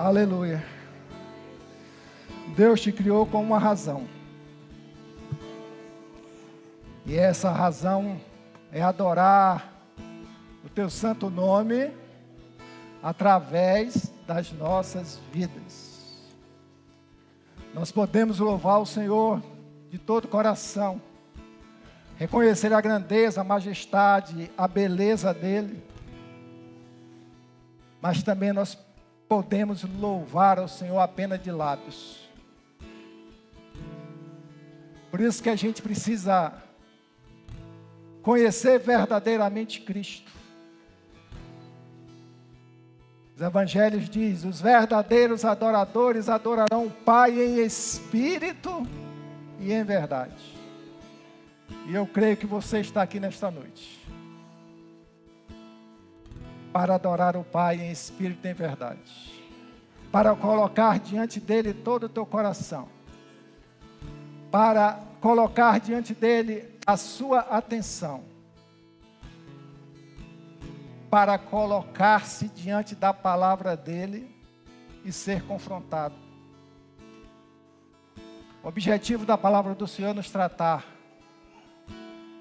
Aleluia. Deus te criou com uma razão. E essa razão é adorar o teu santo nome através das nossas vidas. Nós podemos louvar o Senhor de todo o coração, reconhecer a grandeza, a majestade, a beleza dEle, mas também nós podemos louvar ao Senhor apenas de lábios. Por isso que a gente precisa conhecer verdadeiramente Cristo. Os evangelhos dizem: os verdadeiros adoradores adorarão o Pai em espírito e em verdade. E eu creio que você está aqui nesta noite para adorar o Pai em espírito e em verdade, para colocar diante dele todo o teu coração, para colocar diante dele a sua atenção, para colocar-se diante da palavra dele e ser confrontado. O objetivo da palavra do Senhor é nos tratar,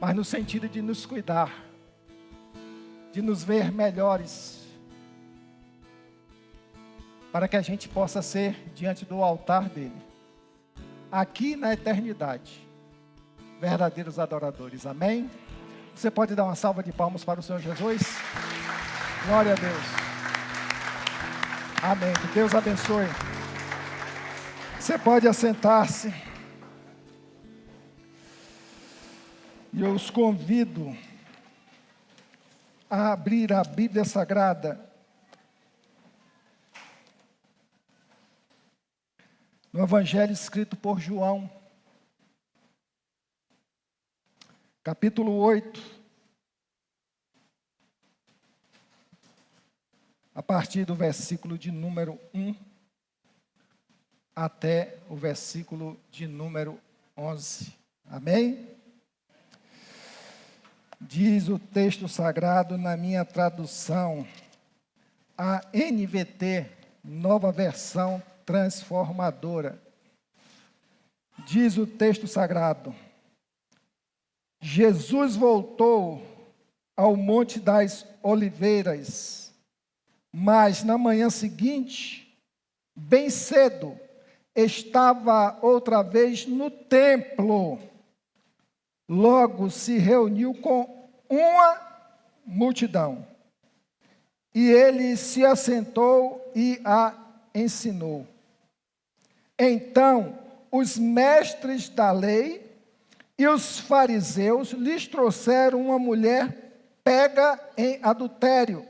mas no sentido de nos cuidar, de nos ver melhores, para que a gente possa ser diante do altar dele, aqui na eternidade, verdadeiros adoradores. Amém? Você pode dar uma salva de palmas para o Senhor Jesus? Glória a Deus. Amém. Que Deus abençoe. Você pode assentar-se. E eu os convido a abrir a Bíblia Sagrada no Evangelho escrito por João, capítulo 8, a partir do versículo de número 1 até o versículo de número 11. Amém? Diz o texto sagrado na minha tradução, a NVT, nova versão transformadora. Diz o texto sagrado: Jesus voltou ao Monte das Oliveiras, mas na manhã seguinte, bem cedo, estava outra vez no templo. Logo se reuniu com uma multidão, e ele se assentou e a ensinou. Então, os mestres da lei e os fariseus lhes trouxeram uma mulher pega em adultério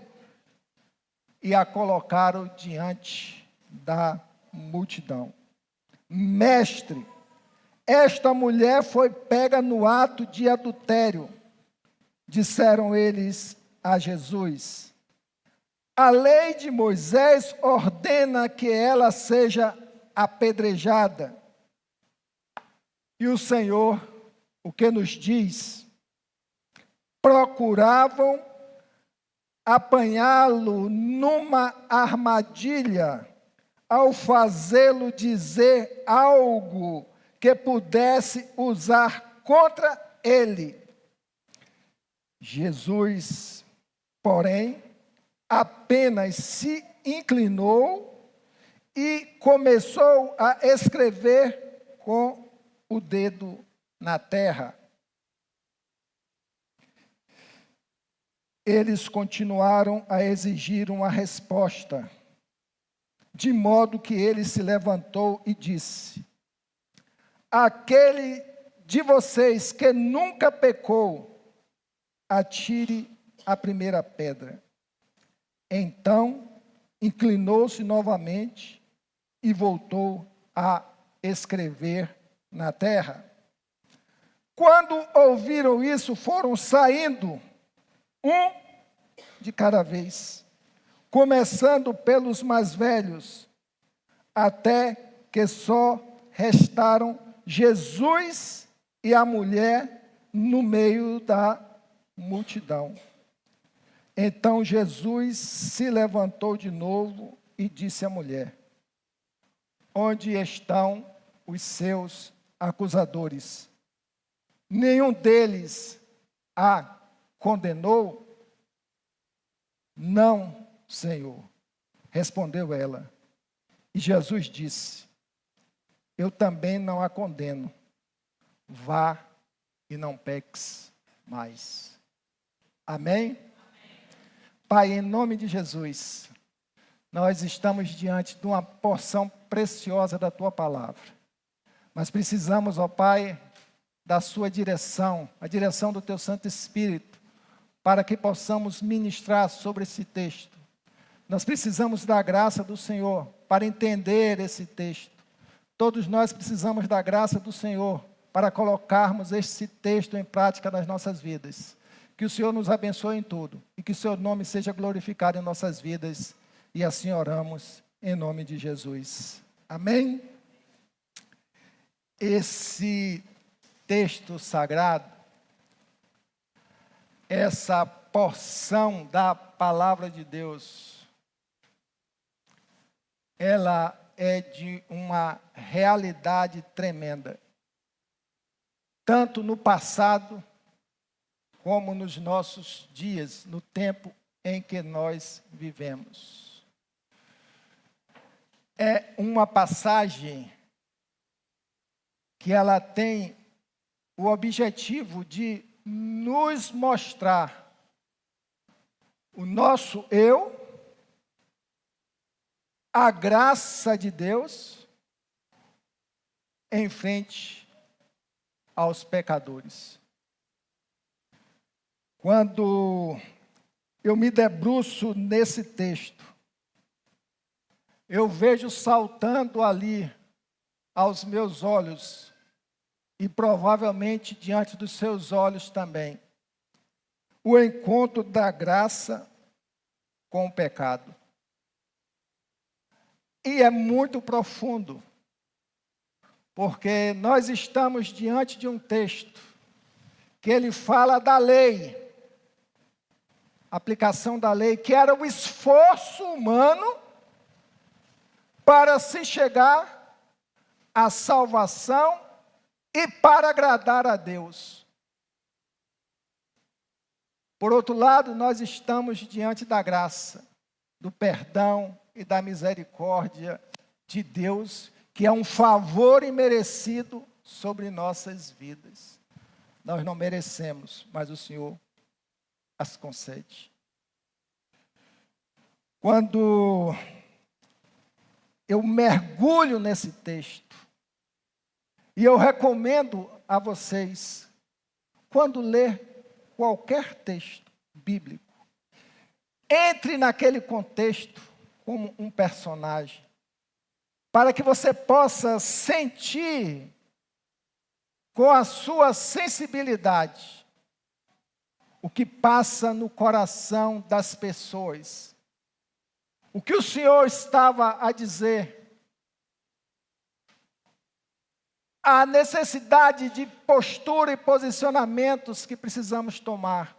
e a colocaram diante da multidão. Mestre, esta mulher foi pega no ato de adultério. Disseram eles a Jesus: a lei de Moisés ordena que ela seja apedrejada. E o Senhor, o que nos diz? Procuravam apanhá-lo numa armadilha, ao fazê-lo dizer algo que pudesse usar contra ele. Jesus, porém, apenas se inclinou e começou a escrever com o dedo na terra. Eles continuaram a exigir uma resposta, de modo que ele se levantou e disse: aquele de vocês que nunca pecou, atire a primeira pedra. Então, inclinou-se novamente e voltou a escrever na terra. Quando ouviram isso, foram saindo, um de cada vez, começando pelos mais velhos, até que só restaram Jesus e a mulher no meio da multidão. Então Jesus se levantou de novo e disse à mulher: onde estão os seus acusadores? Nenhum deles a condenou? Não, Senhor, respondeu ela. E Jesus disse: eu também não a condeno. Vá e não peques mais. Amém? Pai, em nome de Jesus, nós estamos diante de uma porção preciosa da Tua palavra. Mas precisamos, ó Pai, da Sua direção, a direção do Teu Santo Espírito, para que possamos ministrar sobre esse texto. Nós precisamos da graça do Senhor para entender esse texto. Todos nós precisamos da graça do Senhor para colocarmos esse texto em prática nas nossas vidas. Que o Senhor nos abençoe em tudo e que o Seu nome seja glorificado em nossas vidas. E assim oramos em nome de Jesus. Amém? Esse texto sagrado, essa porção da palavra de Deus, ela é de uma realidade tremenda, tanto no passado, como nos nossos dias, no tempo em que nós vivemos. É uma passagem que ela tem o objetivo de nos mostrar o nosso eu, a graça de Deus em frente aos pecadores. Quando eu me debruço nesse texto, eu vejo saltando ali aos meus olhos, e provavelmente diante dos seus olhos também, o encontro da graça com o pecado. E é muito profundo, porque nós estamos diante de um texto que ele fala da lei, aplicação da lei, que era o esforço humano para se chegar à salvação e para agradar a Deus. Por outro lado, nós estamos diante da graça, do perdão e da misericórdia de Deus, que é um favor imerecido sobre nossas vidas. Nós não merecemos, mas o Senhor as concede. Quando eu mergulho nesse texto, e eu recomendo a vocês, quando ler qualquer texto bíblico, entre naquele contexto como um personagem, para que você possa sentir com a sua sensibilidade o que passa no coração das pessoas, o que o Senhor estava a dizer, a necessidade de postura e posicionamentos que precisamos tomar.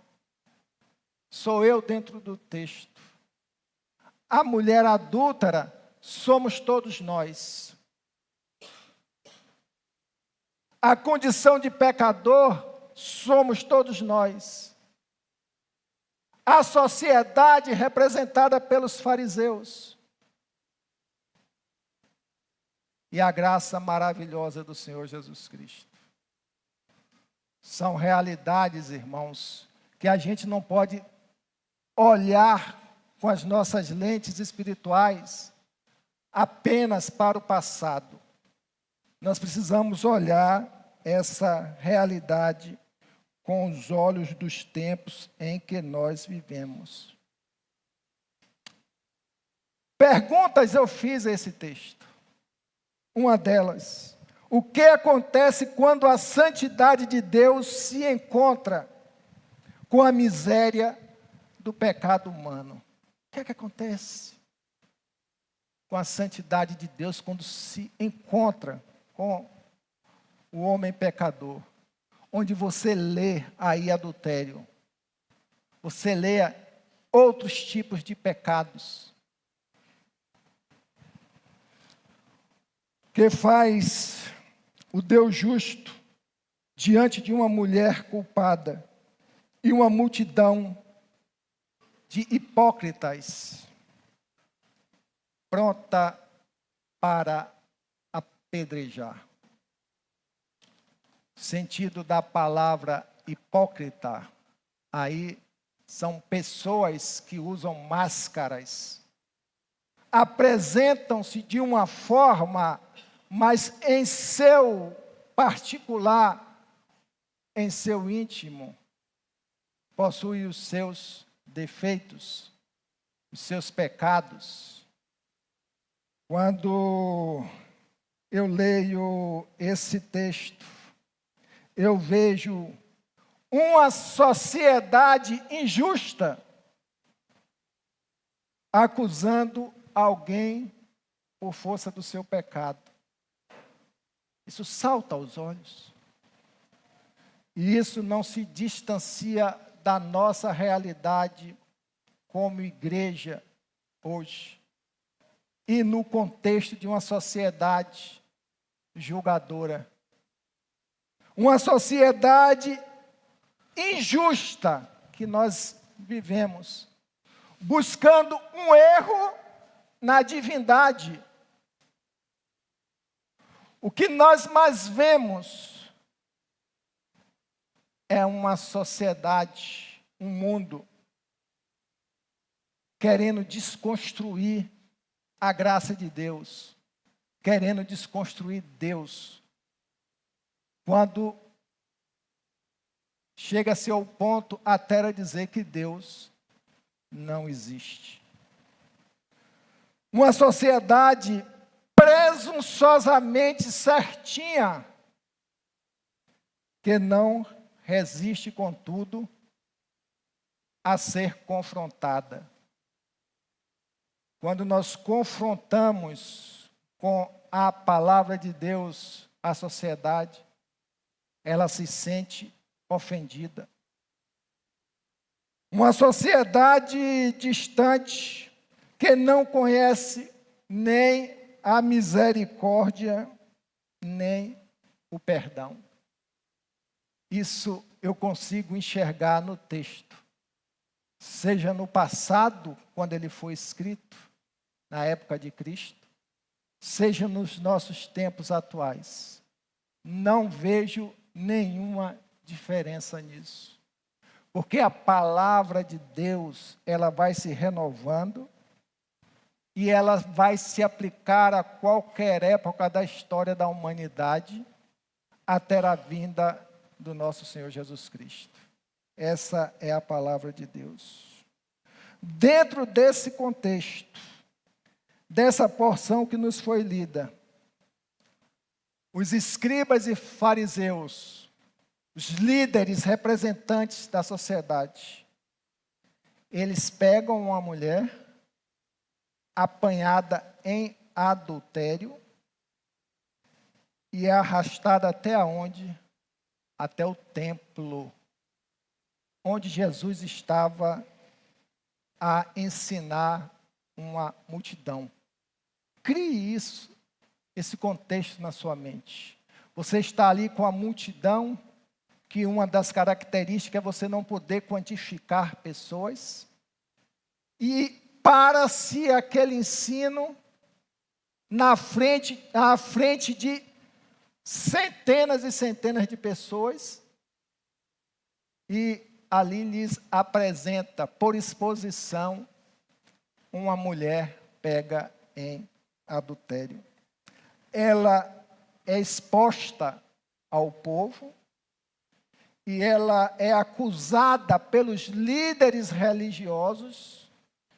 Sou eu dentro do texto. A mulher adúltera somos todos nós. A condição de pecador somos todos nós. A sociedade representada pelos fariseus. E a graça maravilhosa do Senhor Jesus Cristo. São realidades, irmãos, que a gente não pode olhar com as nossas lentes espirituais apenas para o passado. Nós precisamos olhar essa realidade com os olhos dos tempos em que nós vivemos. Perguntas eu fiz a esse texto. Uma delas: o que acontece quando a santidade de Deus se encontra com a miséria do pecado humano? O que é que acontece com a santidade de Deus quando se encontra com o homem pecador? Onde você lê aí adultério, você lê outros tipos de pecados. que faz o Deus justo diante de uma mulher culpada e uma multidão de hipócritas pronta para apedrejar. O sentido da palavra hipócrita aí são pessoas que usam máscaras, apresentam-se de uma forma, mas em seu particular, em seu íntimo, possuem os seus defeitos, os seus pecados. Quando eu leio esse texto, eu vejo uma sociedade injusta acusando alguém por força do seu pecado. Isso salta aos olhos. E isso não se distancia da nossa realidade como igreja hoje. E no contexto de uma sociedade julgadora. Uma sociedade injusta que nós vivemos, buscando um erro na divindade. O que nós mais vemos é uma sociedade, um mundo, querendo desconstruir a graça de Deus, querendo desconstruir Deus. Quando chega-se ao ponto até a dizer que Deus não existe. Uma sociedade presunçosamente certinha, que não resiste, contudo, a ser confrontada. Quando nós confrontamos com a palavra de Deus a sociedade, ela se sente ofendida. Uma sociedade distante, que não conhece nem a misericórdia, nem o perdão. Isso eu consigo enxergar no texto. Seja no passado, quando ele foi escrito, na época de Cristo, seja nos nossos tempos atuais. Não vejo nenhuma diferença nisso. Porque a palavra de Deus, ela vai se renovando e ela vai se aplicar a qualquer época da história da humanidade até a vinda do nosso Senhor Jesus Cristo. Essa é a palavra de Deus. Dentro desse contexto, dessa porção que nos foi lida, os escribas e fariseus, os líderes representantes da sociedade, eles pegam uma mulher apanhada em adultério e é arrastada até onde? Até o templo, onde Jesus estava a ensinar uma multidão. Crie isso, esse contexto na sua mente. Você está ali com a multidão, que uma das características é você não poder quantificar pessoas, e para-se aquele ensino à frente de centenas e centenas de pessoas, e ali lhes apresenta, por exposição, uma mulher pega em adultério. Ela é exposta ao povo, e ela é acusada pelos líderes religiosos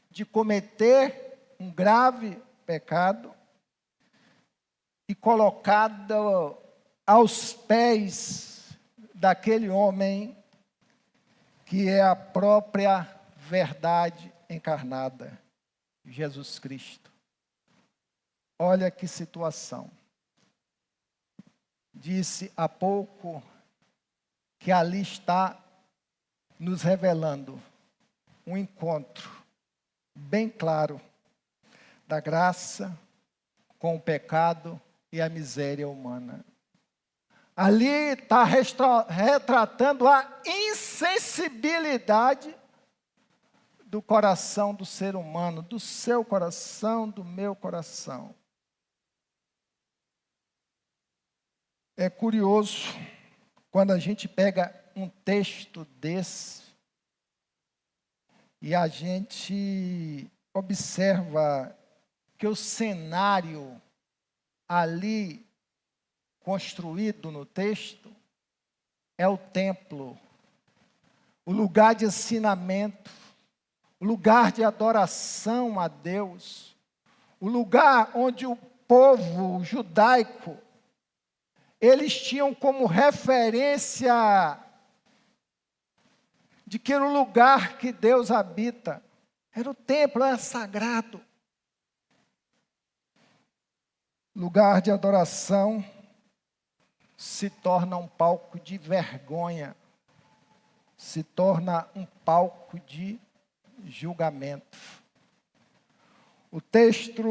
de cometer um grave pecado e colocada aos pés daquele homem que é a própria verdade encarnada, Jesus Cristo. Olha que situação. Disse há pouco que ali está nos revelando um encontro bem claro da graça com o pecado e a miséria humana. Ali está retratando a insensibilidade do coração do ser humano, do seu coração, do meu coração. É curioso quando a gente pega um texto desse e a gente observa que o cenário ali construído no texto é o templo, o lugar de ensinamento, o lugar de adoração a Deus, o lugar onde o povo judaico, eles tinham como referência de que era o lugar que Deus habita. Era o templo, era sagrado. Lugar de adoração se torna um palco de vergonha, se torna um palco de julgamento. O texto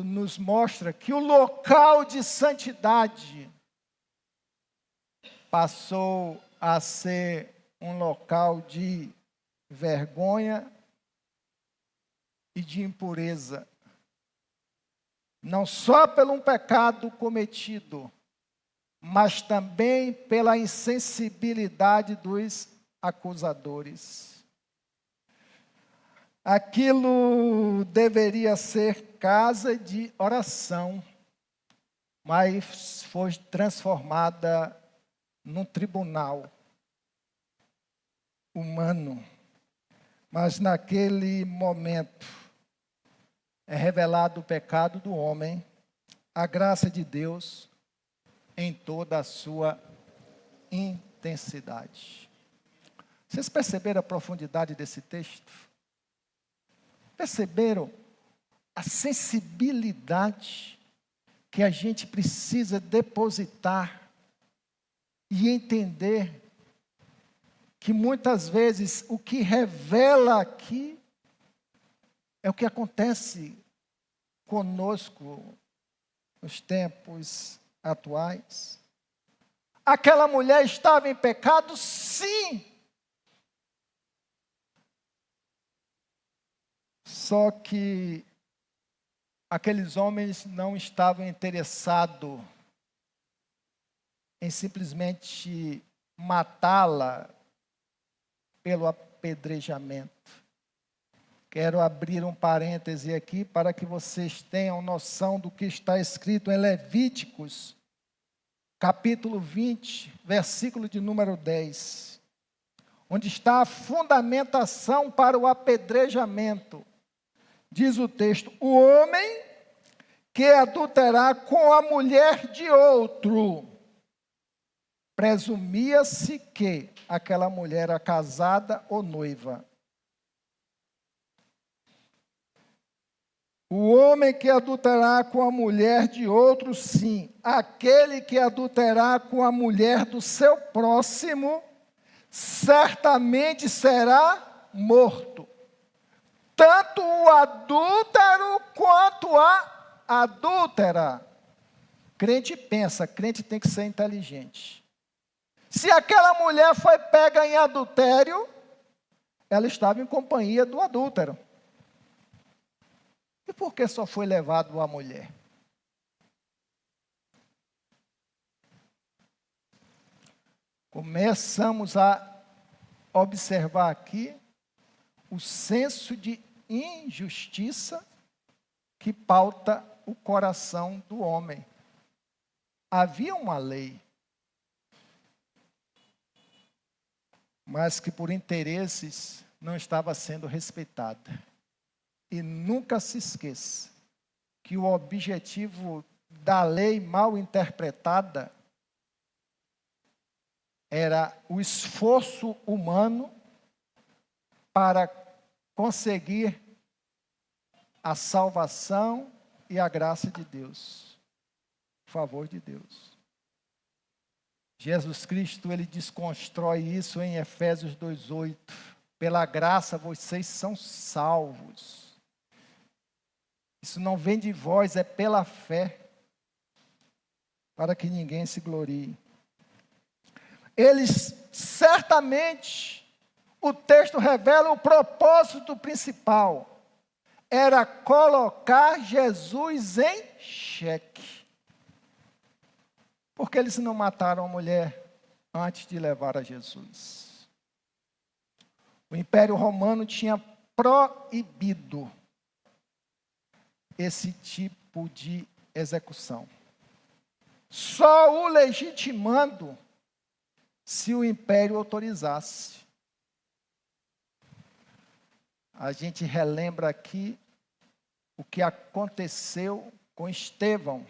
nos mostra que o local de santidade passou a ser um local de vergonha e de impureza. Não só pelo um pecado cometido, mas também pela insensibilidade dos acusadores. Aquilo deveria ser casa de oração, mas foi transformada num tribunal humano. Mas naquele momento é revelado o pecado do homem, a graça de Deus em toda a sua intensidade. Vocês perceberam a profundidade desse texto? Perceberam a sensibilidade que a gente precisa depositar e entender que muitas vezes o que revela aqui é o que acontece conosco nos tempos atuais. Aquela mulher estava em pecado, sim. Só que aqueles homens não estavam interessados em simplesmente matá-la pelo apedrejamento. Quero abrir um parêntese aqui para que vocês tenham noção do que está escrito em Levíticos, capítulo 20, versículo de número 10, onde está a fundamentação para o apedrejamento. Diz o texto: o homem que adulterar com a mulher de outro, presumia-se que aquela mulher era casada ou noiva. O homem que adulterar com a mulher de outro, sim. Aquele que adulterar com a mulher do seu próximo, certamente será morto. Tanto o adúltero quanto a adúltera. Crente pensa, crente tem que ser inteligente. Se aquela mulher foi pega em adultério, ela estava em companhia do adúltero. E por que só foi levado a mulher? Começamos a observar aqui o senso de injustiça que pauta o coração do homem. Havia uma lei, mas que por interesses não estava sendo respeitada. E nunca se esqueça que o objetivo da lei mal interpretada era o esforço humano para conseguir a salvação e a graça de Deus, o favor de Deus. Jesus Cristo, ele desconstrói isso em Efésios 2:8. Pela graça vocês são salvos. Isso não vem de vós, é pela fé. para que ninguém se glorie. Eles, certamente, o texto revela o propósito principal. Era colocar Jesus em xeque. Porque eles não mataram a mulher antes de levar a Jesus. O Império Romano tinha proibido esse tipo de execução. Só o legitimando se o império autorizasse. A gente relembra aqui o que aconteceu com Estevão,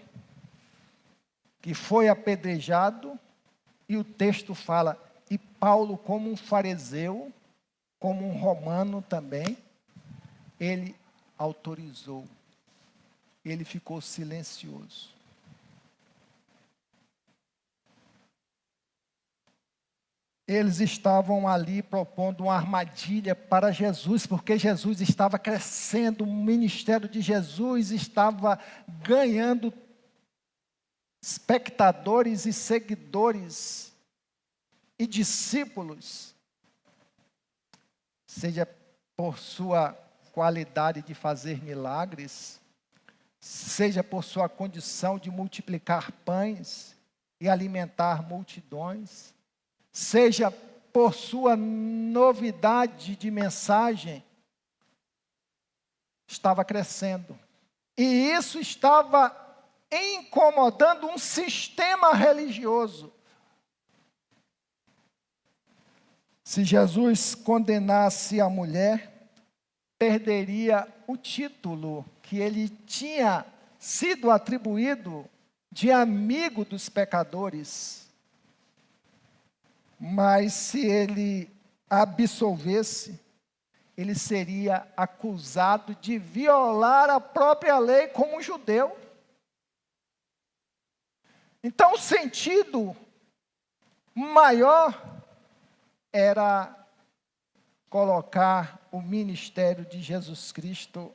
que foi apedrejado, e o texto fala, e Paulo, como um fariseu, como um romano também, ele autorizou. Ele ficou silencioso. Eles estavam ali propondo uma armadilha para Jesus, porque Jesus estava crescendo, o ministério de Jesus estava ganhando espectadores e seguidores e discípulos, seja por sua qualidade de fazer milagres, seja por sua condição de multiplicar pães e alimentar multidões, seja por sua novidade de mensagem, estava crescendo. E isso estava incomodando um sistema religioso. Se Jesus condenasse a mulher, perderia o título que ele tinha sido atribuído de amigo dos pecadores. Mas se ele absolvesse, ele seria acusado de violar a própria lei como um judeu. Então o sentido maior era colocar o ministério de Jesus Cristo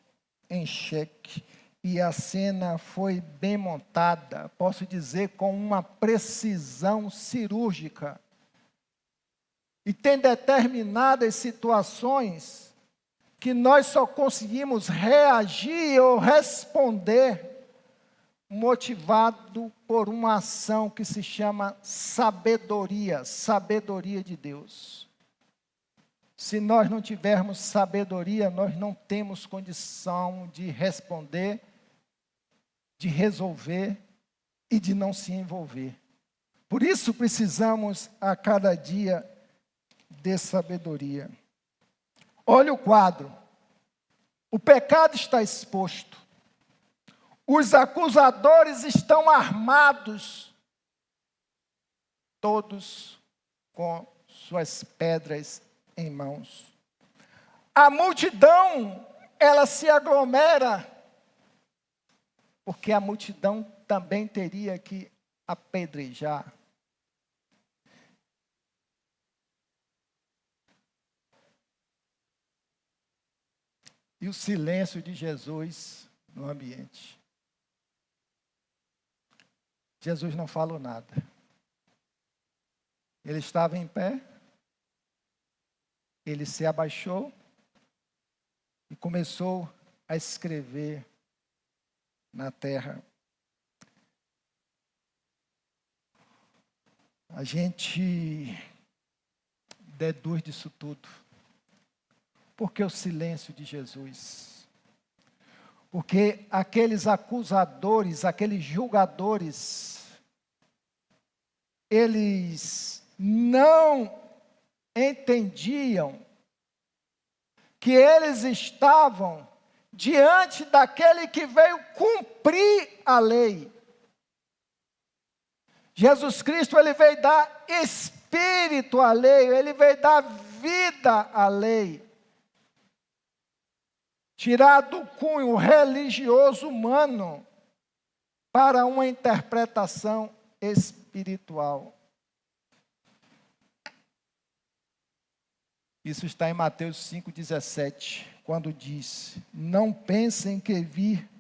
em xeque. E a cena foi bem montada, posso dizer, com uma precisão cirúrgica. E tem determinadas situações que nós só conseguimos reagir ou responder motivado por uma ação que se chama sabedoria, sabedoria de Deus. Se nós não tivermos sabedoria, nós não temos condição de responder, de resolver e de não se envolver. Por isso precisamos a cada dia de sabedoria. Olha o quadro. O pecado está exposto. Os acusadores estão armados, todos com suas pedras em mãos. A multidão, ela se aglomera, porque a multidão também teria que apedrejar. E o silêncio de Jesus no ambiente. Jesus não falou nada. Ele estava em pé, ele se abaixou e começou a escrever na terra. A gente deduz disso tudo. Por que o silêncio de Jesus? Porque aqueles acusadores, aqueles julgadores, eles não entendiam que eles estavam diante daquele que veio cumprir a lei. Jesus Cristo, ele veio dar espírito à lei, ele veio dar vida à lei. Tirar do cunho religioso humano para uma interpretação espiritual. Isso está em Mateus 5,17, quando diz: não pensem que vir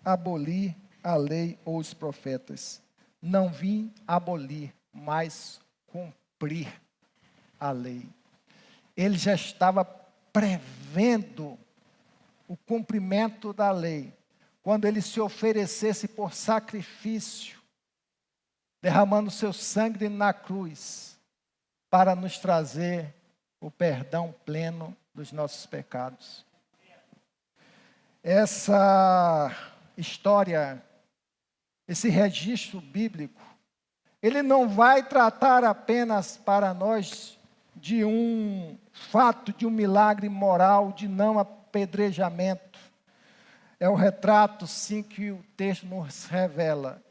abolir a lei ou os profetas. Não vim abolir, mas cumprir a lei. Ele já estava prevendo o cumprimento da lei, quando ele se oferecesse por sacrifício, derramando seu sangue na cruz, para nos trazer o perdão pleno dos nossos pecados. Essa história, esse registro bíblico, ele não vai tratar apenas para nós de um fato, de um milagre moral, de não apedrejamento. É o retrato, sim, que o texto nos revela,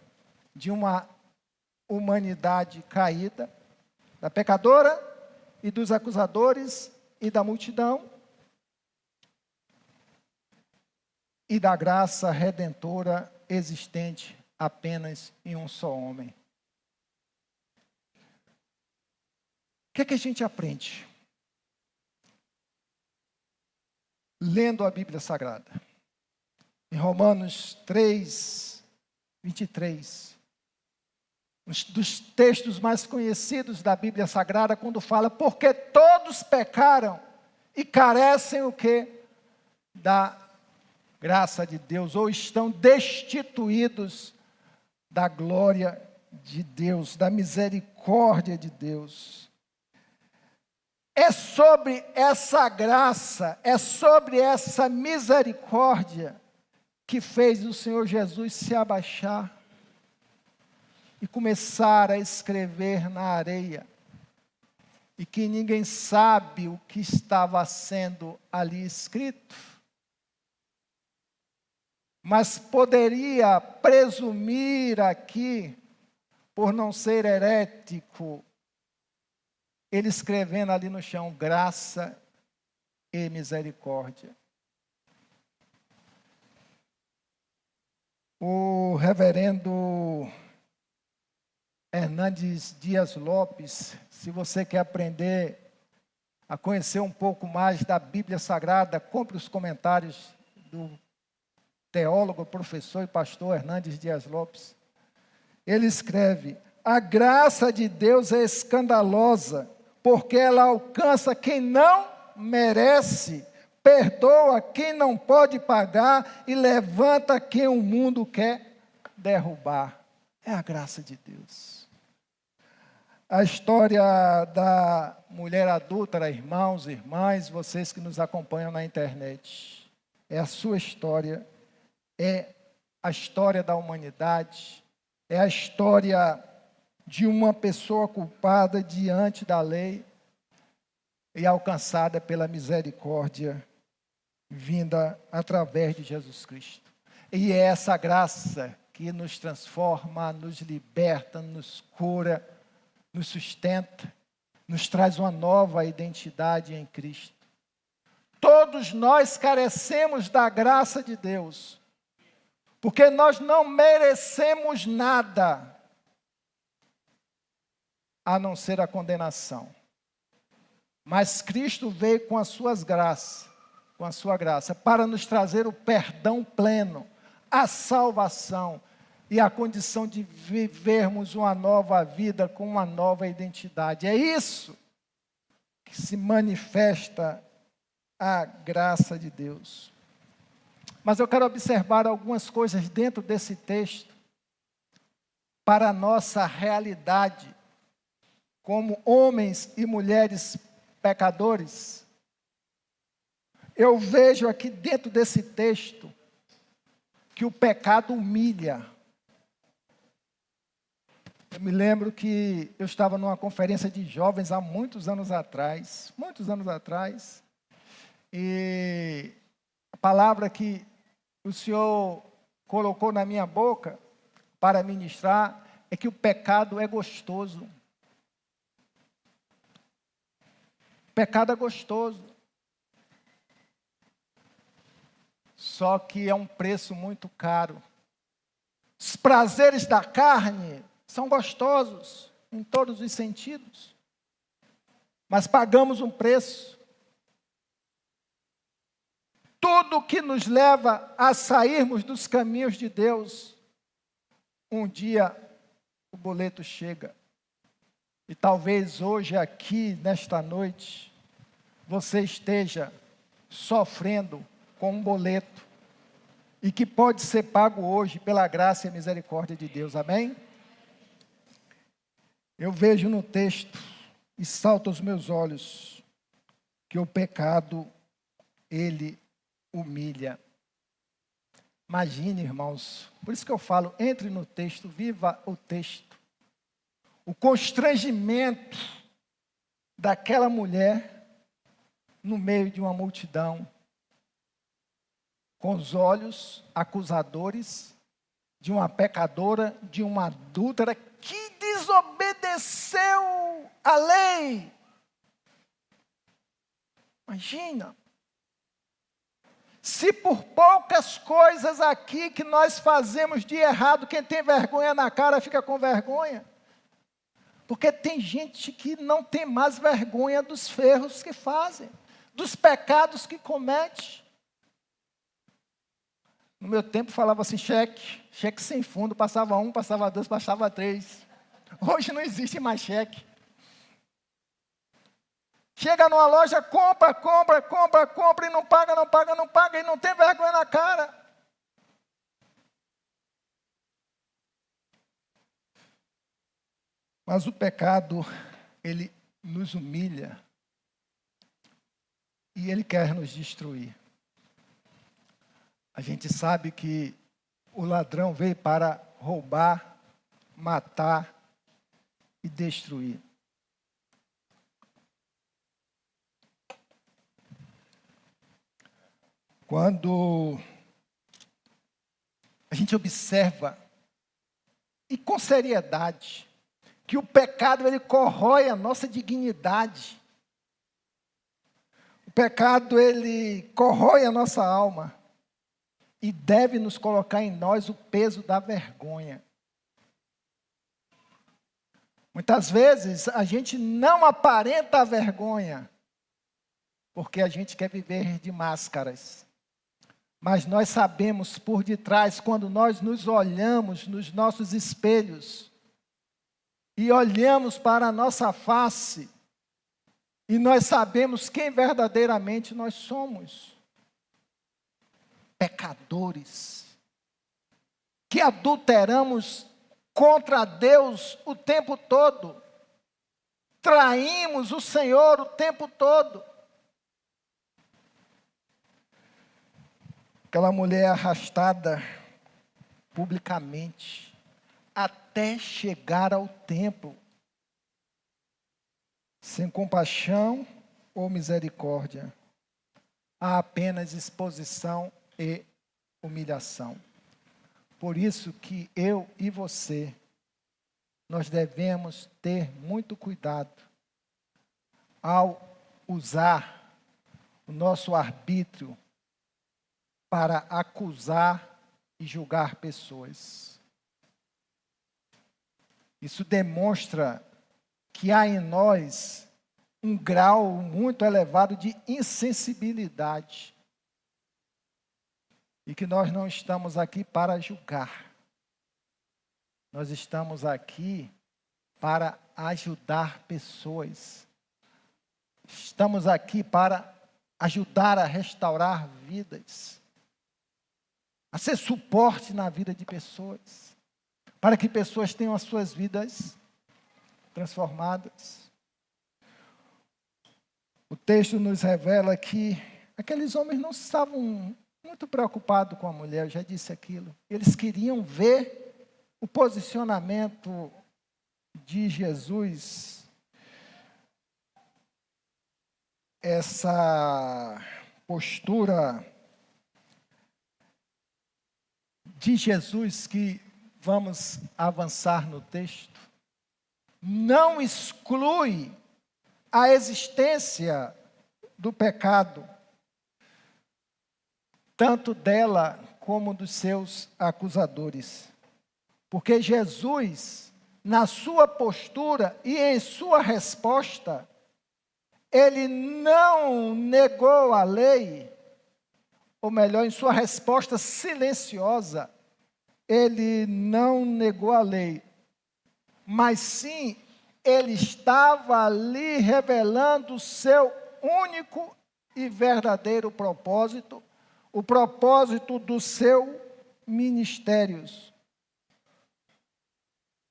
de uma humanidade caída, da pecadora e dos acusadores e da multidão, e da graça redentora existente apenas em um só homem. O que é que a gente aprende lendo a Bíblia Sagrada? Em Romanos 3, 23, um dos textos mais conhecidos da Bíblia Sagrada, quando fala, porque todos pecaram e carecem o quê? Da graça de Deus, ou estão destituídos da glória de Deus, da misericórdia de Deus. É sobre essa graça, é sobre essa misericórdia que fez o Senhor Jesus se abaixar e começar a escrever na areia, e que ninguém sabe o que estava sendo ali escrito, mas poderia presumir aqui, por não ser herético, ele escrevendo ali no chão, graça e misericórdia. O reverendo Hernandes Dias Lopes, se você quer aprender a conhecer um pouco mais da Bíblia Sagrada, compre os comentários do teólogo, professor e pastor Hernandes Dias Lopes. Ele escreve: a graça de Deus é escandalosa, porque ela alcança quem não merece, perdoa quem não pode pagar e levanta quem o mundo quer derrubar. É a graça de Deus. A história da mulher adúltera, irmãos e irmãs, vocês que nos acompanham na internet, é a sua história, é a história da humanidade, é a história de uma pessoa culpada diante da lei e alcançada pela misericórdia vinda através de Jesus Cristo. E é essa graça que nos transforma, nos liberta, nos cura, nos sustenta, nos traz uma nova identidade em Cristo. Todos nós carecemos da graça de Deus, porque nós não merecemos nada, a não ser a condenação. Mas Cristo veio com as suas graças, com a sua graça, para nos trazer o perdão pleno, a salvação e a condição de vivermos uma nova vida com uma nova identidade. É isso que se manifesta a graça de Deus. Mas eu quero observar algumas coisas dentro desse texto para a nossa realidade como homens e mulheres pecadores. Eu vejo aqui dentro desse texto que o pecado humilha. Eu me lembro que eu estava numa conferência de jovens há muitos anos atrás, e a palavra que o Senhor colocou na minha boca para ministrar é que o pecado é gostoso. O pecado é gostoso. Só que é um preço muito caro. Os prazeres da carne são gostosos em todos os sentidos, mas pagamos um preço. Tudo que nos leva a sairmos dos caminhos de Deus, um dia boleto chega. E talvez hoje aqui, nesta noite, você esteja sofrendo com um boleto e que pode ser pago hoje pela graça e misericórdia de Deus, amém? Eu vejo no texto e salta aos meus olhos que o pecado, ele humilha. Imagine, irmãos, por isso que eu falo, entre no texto, viva o texto. O constrangimento daquela mulher no meio de uma multidão, com os olhos acusadores de uma pecadora, de uma adúltera que desobedeceu a lei. Imagina. Se por poucas coisas aqui que nós fazemos de errado, quem tem vergonha na cara fica com vergonha. Porque tem gente que não tem mais vergonha dos ferros que fazem, dos pecados que comete. No meu tempo falava assim, cheque sem fundo, passava 1, passava 2, passava 3. Hoje não existe mais cheque. Chega numa loja, compra e não paga e não tem vergonha na cara. Mas o pecado, ele nos humilha e ele quer nos destruir. A gente sabe que o ladrão veio para roubar, matar e destruir. Quando a gente observa, e com seriedade, que o pecado ele corrói a nossa dignidade. O pecado ele corrói a nossa alma e deve nos colocar em nós o peso da vergonha. Muitas vezes a gente não aparenta a vergonha, porque a gente quer viver de máscaras. Mas nós sabemos por detrás, quando nós nos olhamos nos nossos espelhos, e olhamos para a nossa face, e nós sabemos quem verdadeiramente nós somos. Pecadores, que adulteramos contra Deus o tempo todo, traímos o Senhor o tempo todo. Aquela mulher arrastada publicamente, até chegar ao templo, sem compaixão ou misericórdia, há apenas exposição e humilhação. Por isso que eu e você, nós devemos ter muito cuidado ao usar o nosso arbítrio para acusar e julgar pessoas. Isso demonstra que há em nós um grau muito elevado de insensibilidade. E que nós não estamos aqui para julgar. Nós estamos aqui para ajudar pessoas. Estamos aqui para ajudar a restaurar vidas. A ser suporte na vida de pessoas, para que pessoas tenham as suas vidas transformadas. O texto nos revela que aqueles homens não estavam muito preocupados com a mulher, eu já disse aquilo. Eles queriam ver o posicionamento de Jesus, essa postura de Jesus que vamos avançar no texto, não exclui a existência do pecado, tanto dela como dos seus acusadores. Porque Jesus, na sua postura e em sua resposta, ele não negou a lei, ou melhor, em sua resposta silenciosa, ele não negou a lei, mas sim ele estava ali revelando o seu único e verdadeiro propósito, o propósito do seu ministério,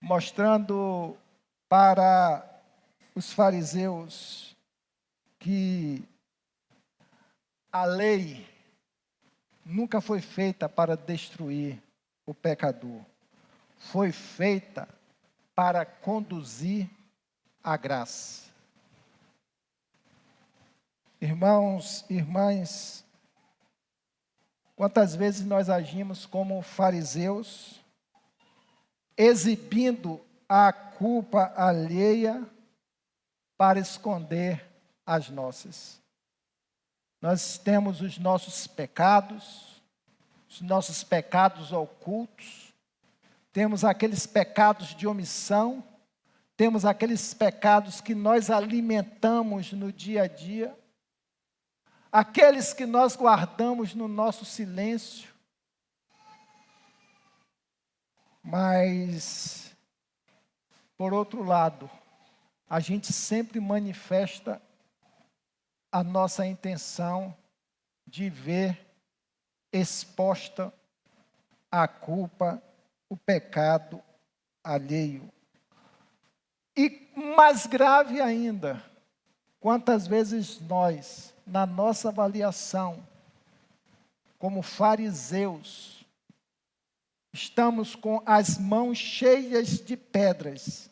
mostrando para os fariseus que a lei nunca foi feita para destruir o pecador, foi feita para conduzir a graça. Irmãos, irmãs, quantas vezes nós agimos como fariseus, exibindo a culpa alheia para esconder as nossas. Nós temos os nossos pecados ocultos, temos aqueles pecados de omissão, temos aqueles pecados que nós alimentamos no dia a dia, aqueles que nós guardamos no nosso silêncio, mas, por outro lado, a gente sempre manifesta a nossa intenção de ver exposta a culpa, o pecado alheio. E mais grave ainda, quantas vezes nós, na nossa avaliação, como fariseus, estamos com as mãos cheias de pedras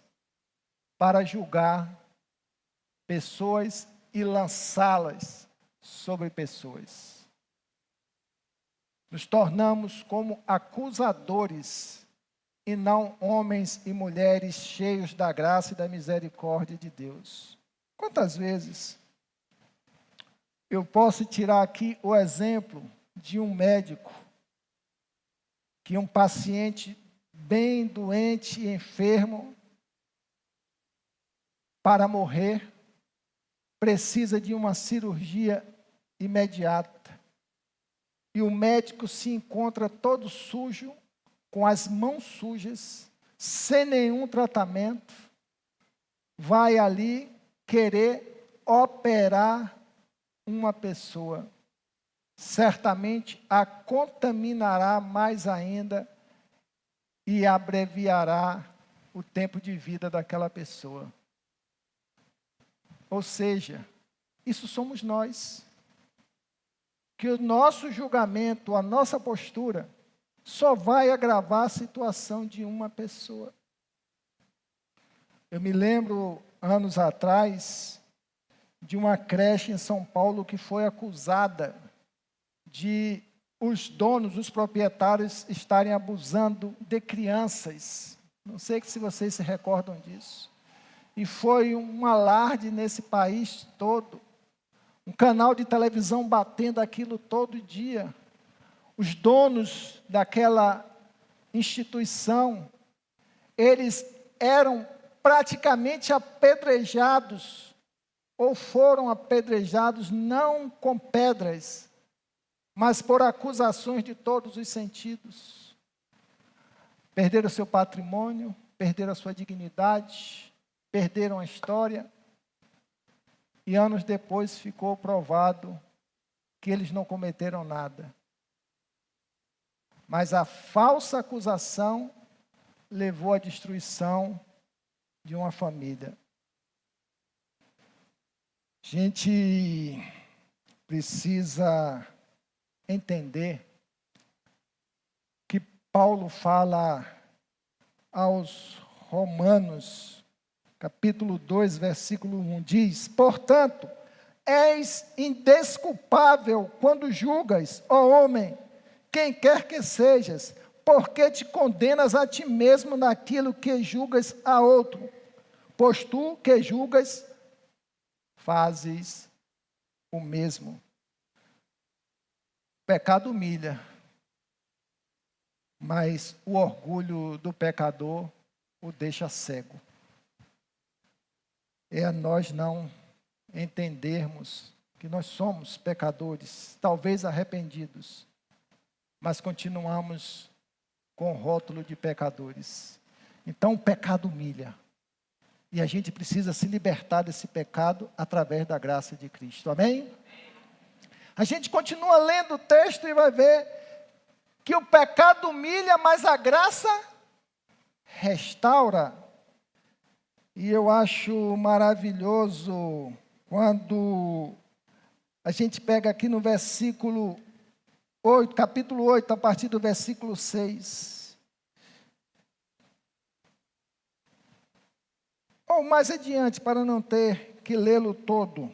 para julgar pessoas e lançá-las sobre pessoas. Nos tornamos como acusadores e não homens e mulheres cheios da graça e da misericórdia de Deus. Quantas vezes eu posso tirar aqui o exemplo de um médico que um paciente bem doente e enfermo, para morrer, precisa de uma cirurgia imediata. E o médico se encontra todo sujo, com as mãos sujas, sem nenhum tratamento, vai ali querer operar uma pessoa. Certamente a contaminará mais ainda e abreviará o tempo de vida daquela pessoa. Ou seja, isso somos nós. Que o nosso julgamento, a nossa postura, só vai agravar a situação de uma pessoa. Eu me lembro, anos atrás, de uma creche em São Paulo que foi acusada de os donos, os proprietários, estarem abusando de crianças. Não sei se vocês se recordam disso. E foi um alarde nesse país todo. Um canal de televisão batendo aquilo todo dia. Os donos daquela instituição, eles eram praticamente apedrejados, ou foram apedrejados não com pedras, mas por acusações de todos os sentidos. Perderam seu patrimônio, perderam a sua dignidade, perderam a história, e anos depois ficou provado que eles não cometeram nada. Mas a falsa acusação levou à destruição de uma família. A gente precisa entender que Paulo fala aos Romanos, capítulo 2, versículo 1, diz: portanto, és indesculpável quando julgas, ó homem, quem quer que sejas, porque te condenas a ti mesmo naquilo que julgas a outro, pois tu que julgas, fazes o mesmo. O pecado humilha, mas o orgulho do pecador o deixa cego. É a nós não entendermos que nós somos pecadores, talvez arrependidos, mas continuamos com o rótulo de pecadores. Então o pecado humilha. E a gente precisa se libertar desse pecado através da graça de Cristo. Amém? A gente continua lendo o texto e vai ver que o pecado humilha, mas a graça restaura. E eu acho maravilhoso quando a gente pega aqui no versículo 8, capítulo 8, a partir do versículo 6. Ou mais adiante, para não ter que lê-lo todo,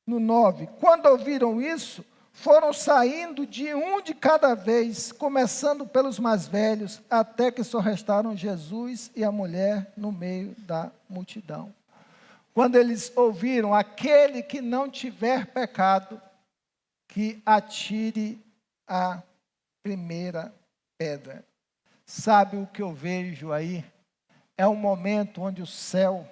no 9. Quando ouviram isso, foram saindo de cada vez, começando pelos mais velhos, até que só restaram Jesus e a mulher no meio da multidão. Quando eles ouviram, aquele que não tiver pecado, que atire a primeira pedra. Sabe o que eu vejo aí? É um momento onde o céu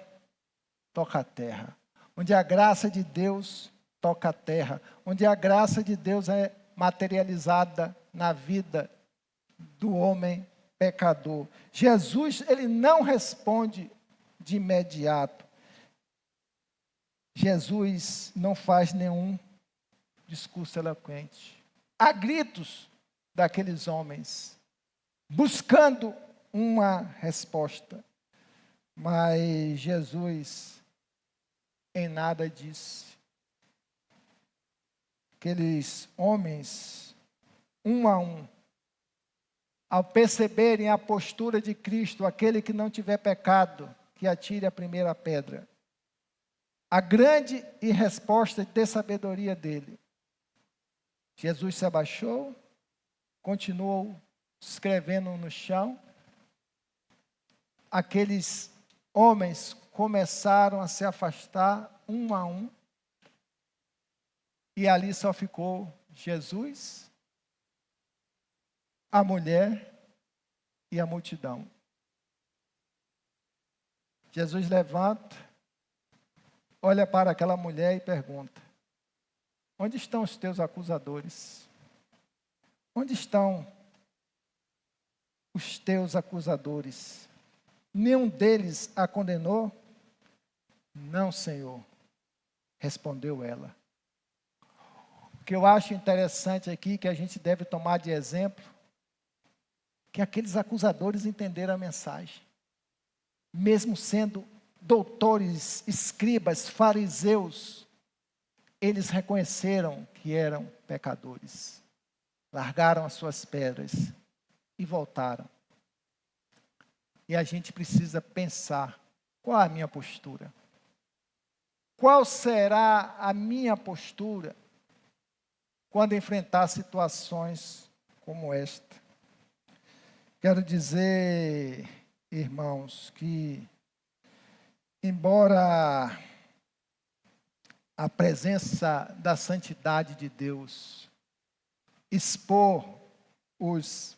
toca a terra, onde a graça de Deus toca a terra, onde a graça de Deus é materializada na vida do homem pecador. Jesus, ele não responde de imediato. Jesus não faz nenhum discurso eloquente. Há gritos daqueles homens, buscando uma resposta. Mas Jesus em nada disse. Aqueles homens, um a um, ao perceberem a postura de Cristo, aquele que não tiver pecado, que atire a primeira pedra. A grande irresposta de sabedoria dele. Jesus se abaixou, continuou escrevendo no chão. Aqueles homens começaram a se afastar um a um. E ali só ficou Jesus, a mulher e a multidão. Jesus levanta, olha para aquela mulher e pergunta: onde estão os teus acusadores? Onde estão os teus acusadores? Nenhum deles a condenou? Não, Senhor, respondeu ela. O que eu acho interessante aqui, que a gente deve tomar de exemplo, que aqueles acusadores entenderam a mensagem. Mesmo sendo doutores, escribas, fariseus, eles reconheceram que eram pecadores. Largaram as suas pedras e voltaram. E a gente precisa pensar, qual é a minha postura? Qual será a minha postura quando enfrentar situações como esta? Quero dizer, irmãos, que embora a presença da santidade de Deus expor os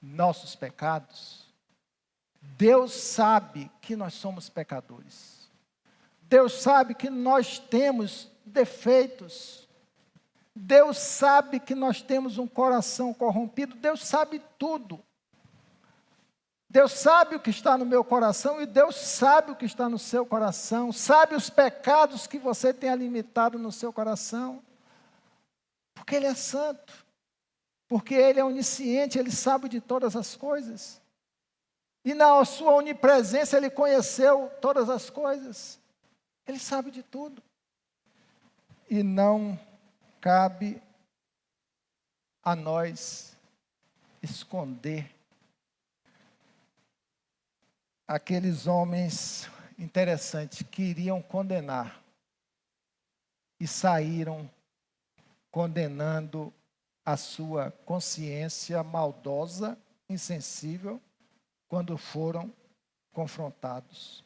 nossos pecados, Deus sabe que nós somos pecadores. Deus sabe que nós temos defeitos. Deus sabe que nós temos um coração corrompido. Deus sabe tudo. Deus sabe o que está no meu coração e Deus sabe o que está no seu coração. Sabe os pecados que você tem alimentado no seu coração. Porque Ele é santo. Porque Ele é onisciente, Ele sabe de todas as coisas. E na sua onipresença Ele conheceu todas as coisas. Ele sabe de tudo. E não cabe a nós esconder. Aqueles homens, interessantes, que iriam condenar e saíram condenando a sua consciência maldosa, insensível, quando foram confrontados.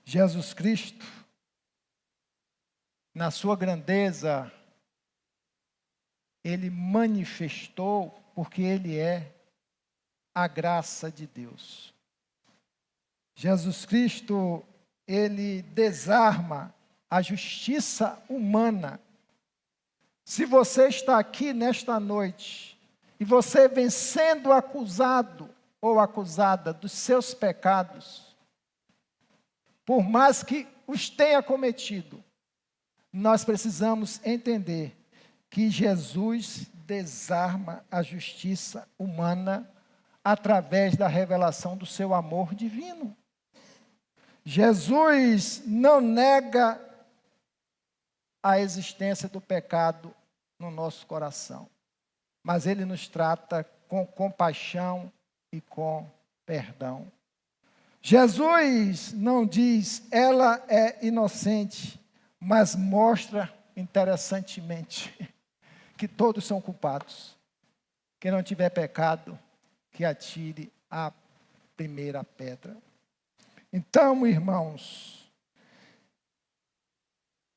Jesus Cristo, na sua grandeza, Ele manifestou, porque Ele é a graça de Deus. Jesus Cristo, Ele desarma a justiça humana. Se você está aqui nesta noite, e você vem sendo acusado ou acusada dos seus pecados, por mais que os tenha cometido, nós precisamos entender que Jesus desarma a justiça humana através da revelação do seu amor divino. Jesus não nega a existência do pecado no nosso coração, mas ele nos trata com compaixão e com perdão. Jesus não diz, ela é inocente, mas mostra, interessantemente, que todos são culpados. Quem não tiver pecado, que atire a primeira pedra. Então, irmãos,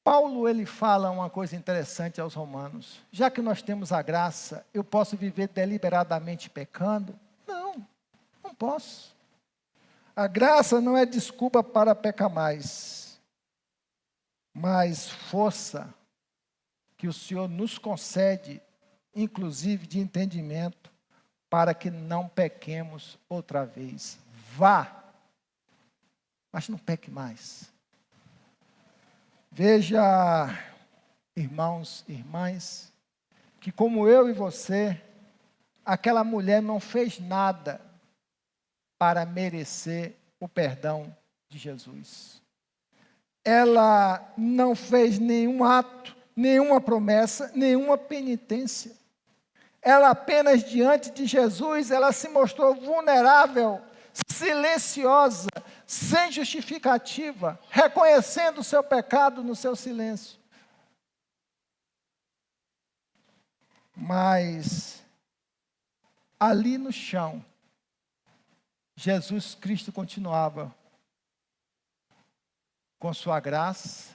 Paulo ele fala uma coisa interessante aos romanos. Já que nós temos a graça, eu posso viver deliberadamente pecando? Não posso. A graça não é desculpa para pecar mais, mas força que o Senhor nos concede, inclusive de entendimento, para que não pequemos outra vez. Vá, mas não peque mais. Veja, irmãos e irmãs, que como eu e você, aquela mulher não fez nada para merecer o perdão de Jesus. Ela não fez nenhum ato, nenhuma promessa, nenhuma penitência. Ela apenas diante de Jesus, ela se mostrou vulnerável, silenciosa, sem justificativa, reconhecendo o seu pecado no seu silêncio. Mas, ali no chão, Jesus Cristo continuava com sua graça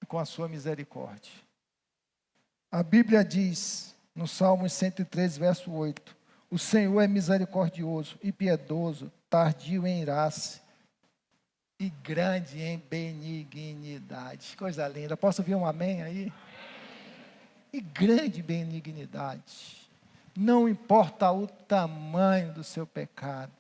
e com a sua misericórdia. A Bíblia diz, no Salmo 103, verso 8, o Senhor é misericordioso e piedoso, tardio em irar-se e grande em benignidade. Coisa linda. Posso ouvir um amém aí? E grande benignidade. Não importa o tamanho do seu pecado,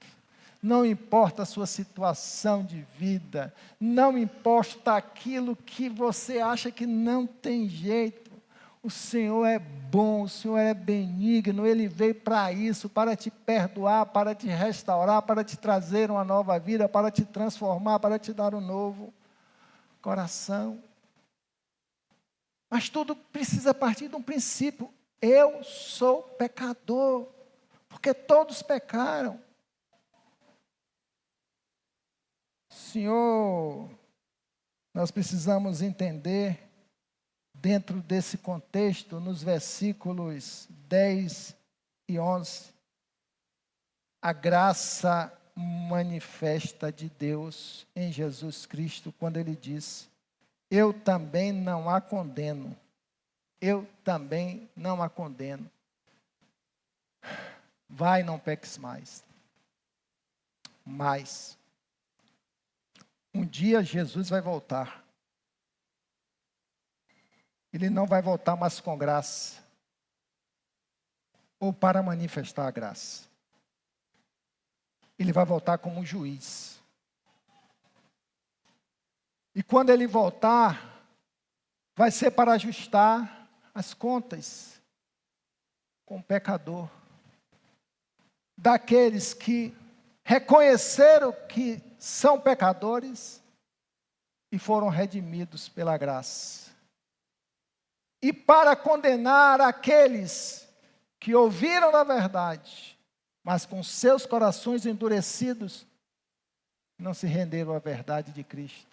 não importa a sua situação de vida, não importa aquilo que você acha que não tem jeito, o Senhor é bom, o Senhor é benigno, Ele veio para isso, para te perdoar, para te restaurar, para te trazer uma nova vida, para te transformar, para te dar um novo coração. Mas tudo precisa partir de um princípio. Eu sou pecador, porque todos pecaram. Senhor, nós precisamos entender, dentro desse contexto, nos versículos 10 e 11, a graça manifesta de Deus em Jesus Cristo, quando Ele diz, eu também não a condeno. Eu também não a condeno. Vai, não peques mais. Mas, um dia Jesus vai voltar. Ele não vai voltar mais com graça, ou para manifestar a graça. Ele vai voltar como um juiz. E quando ele voltar, vai ser para ajustar as contas com o pecador, daqueles que reconheceram que são pecadores e foram redimidos pela graça. E para condenar aqueles que ouviram a verdade, mas com seus corações endurecidos, não se renderam à verdade de Cristo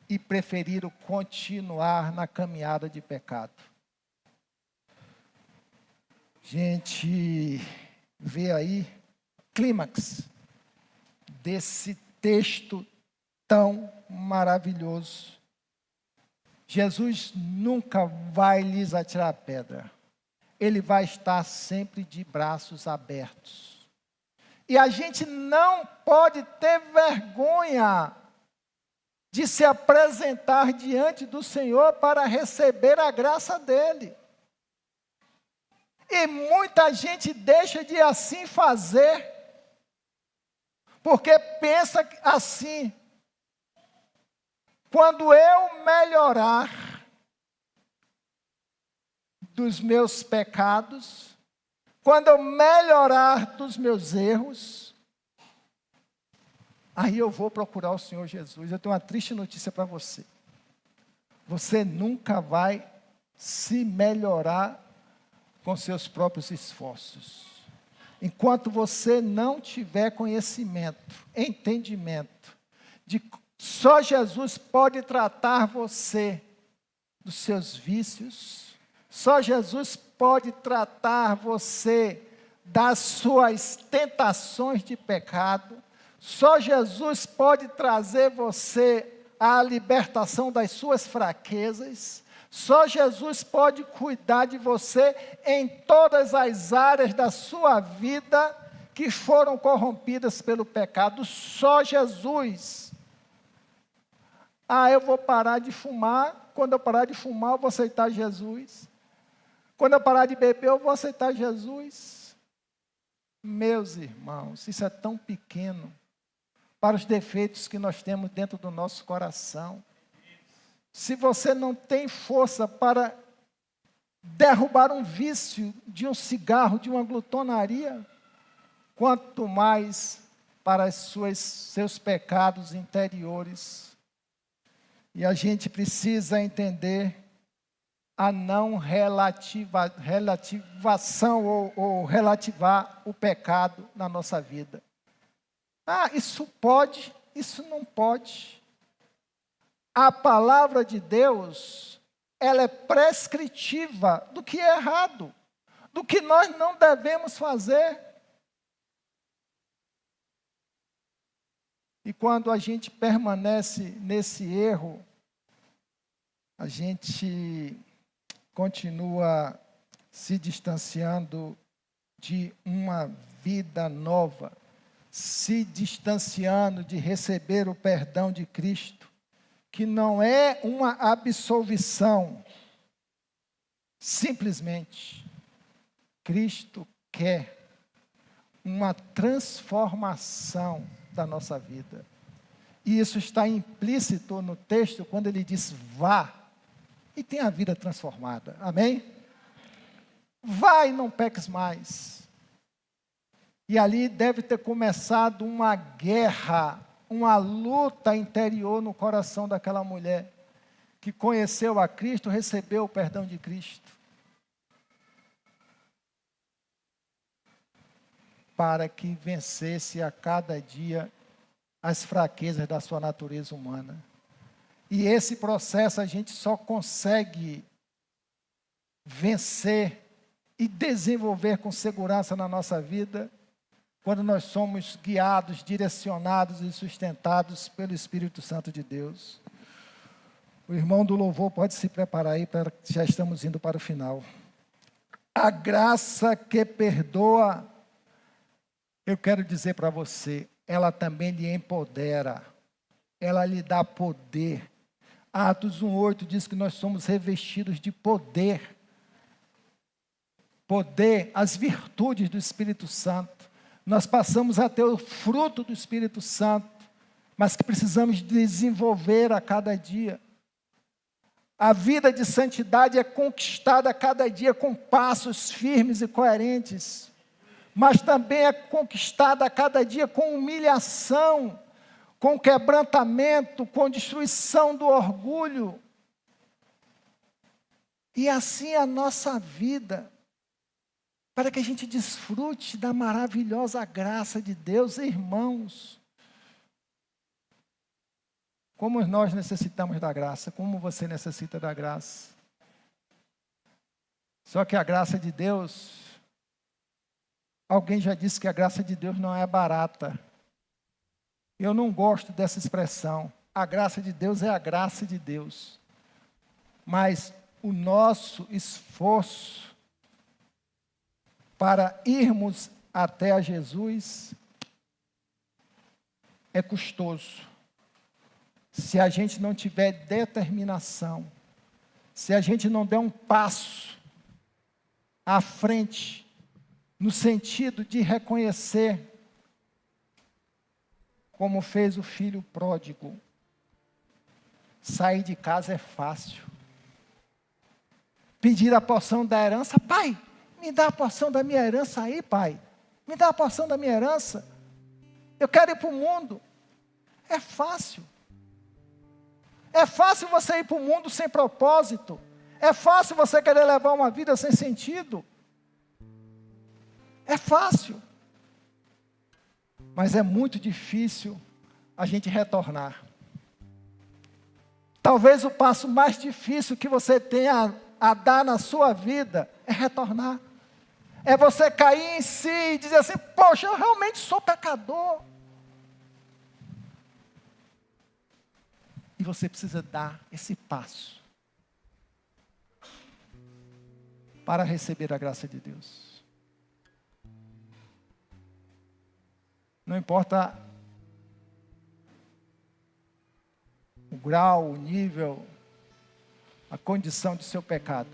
e preferiram continuar na caminhada de pecado. Gente, vê aí clímax desse texto tão maravilhoso. Jesus nunca vai lhes atirar a pedra. Ele vai estar sempre de braços abertos. E a gente não pode ter vergonha de se apresentar diante do Senhor para receber a graça dele. E E muita gente deixa de assim fazer, porque pensa assim: quando eu melhorar dos meus pecados, quando eu melhorar dos meus erros, aí eu vou procurar o Senhor Jesus. Eu tenho uma triste notícia para você. Você nunca vai se melhorar com seus próprios esforços. Enquanto você não tiver conhecimento, entendimento, de que só Jesus pode tratar você dos seus vícios, só Jesus pode tratar você das suas tentações de pecado, só Jesus pode trazer você à libertação das suas fraquezas, só Jesus pode cuidar de você em todas as áreas da sua vida que foram corrompidas pelo pecado. Só Jesus. Eu vou parar de fumar. Quando eu parar de fumar, eu vou aceitar Jesus. Quando eu parar de beber, eu vou aceitar Jesus. Meus irmãos, isso é tão pequeno para os defeitos que nós temos dentro do nosso coração. Se você não tem força para derrubar um vício de um cigarro, de uma glutonaria, quanto mais para seus pecados interiores. E a gente precisa entender a não relativação ou relativar o pecado na nossa vida. Isso pode, isso não pode. A palavra de Deus, ela é prescritiva do que é errado, do que nós não devemos fazer. E quando a gente permanece nesse erro, a gente continua se distanciando de uma vida nova, se distanciando de receber o perdão de Cristo, que não é uma absolvição. Simplesmente, Cristo quer uma transformação da nossa vida. E isso está implícito no texto, quando ele diz: vá e tenha a vida transformada. Amém? Vá e não peques mais. E ali deve ter começado uma guerra, uma luta interior no coração daquela mulher, que conheceu a Cristo, recebeu o perdão de Cristo, para que vencesse a cada dia as fraquezas da sua natureza humana. E esse processo a gente só consegue vencer e desenvolver com segurança na nossa vida quando nós somos guiados, direcionados e sustentados pelo Espírito Santo de Deus. O irmão do louvor pode se preparar aí, já estamos indo para o final. A graça que perdoa, eu quero dizer para você, ela também lhe empodera, ela lhe dá poder. Atos 1:8 diz que nós somos revestidos de poder. Poder, as virtudes do Espírito Santo. Nós passamos a ter o fruto do Espírito Santo, mas que precisamos desenvolver a cada dia. A vida de santidade é conquistada a cada dia com passos firmes e coerentes, mas também é conquistada a cada dia com humilhação, com quebrantamento, com destruição do orgulho. E assim a nossa vida, para que a gente desfrute da maravilhosa graça de Deus. Irmãos, como nós necessitamos da graça, como você necessita da graça. Só que a graça de Deus, alguém já disse que a graça de Deus não é barata. Eu não gosto dessa expressão. A graça de Deus é a graça de Deus. Mas o nosso esforço para irmos até a Jesus é custoso. Se a gente não tiver determinação, se a gente não der um passo à frente, no sentido de reconhecer, como fez o filho pródigo. Sair de casa é fácil. Pedir a porção da herança, pai, me dá a porção da minha herança aí, pai. Me dá a porção da minha herança. Eu quero ir para o mundo. É fácil. É fácil você ir para o mundo sem propósito. É fácil você querer levar uma vida sem sentido. É fácil. Mas é muito difícil a gente retornar. Talvez o passo mais difícil que você tenha a dar na sua vida é retornar. É você cair em si e dizer assim, poxa, eu realmente sou pecador. E você precisa dar esse passo para receber a graça de Deus. Não importa o grau, o nível, a condição de seu pecado.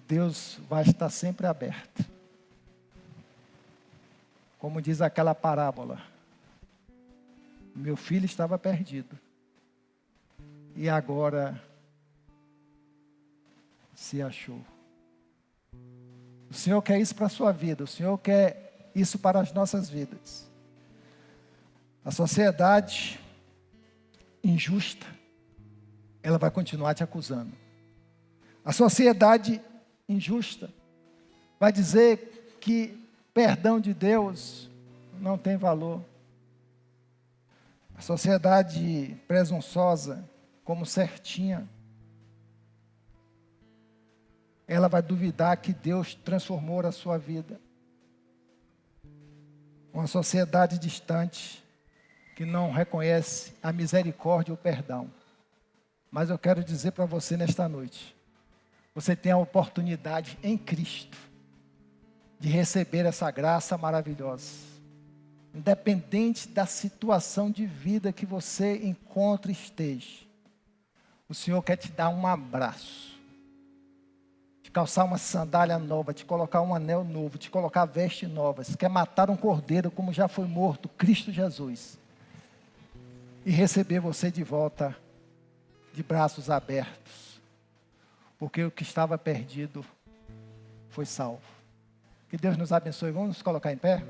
Deus vai estar sempre aberto. Como diz aquela parábola. Meu filho estava perdido. E agora se achou. O Senhor quer isso para a sua vida. O Senhor quer isso para as nossas vidas. A sociedade injusta, ela vai continuar te acusando. A sociedade injusta vai dizer que perdão de Deus não tem valor. A sociedade presunçosa, como certinha, ela vai duvidar que Deus transformou a sua vida. Uma sociedade distante, que não reconhece a misericórdia e o perdão. Mas eu quero dizer para você nesta noite, você tem a oportunidade em Cristo de receber essa graça maravilhosa. Independente da situação de vida que você encontre e esteja, o Senhor quer te dar um abraço, te calçar uma sandália nova, te colocar um anel novo, te colocar veste nova, quer matar um cordeiro como já foi morto, Cristo Jesus, e receber você de volta de braços abertos, porque o que estava perdido foi salvo. Que Deus nos abençoe. Vamos nos colocar em pé?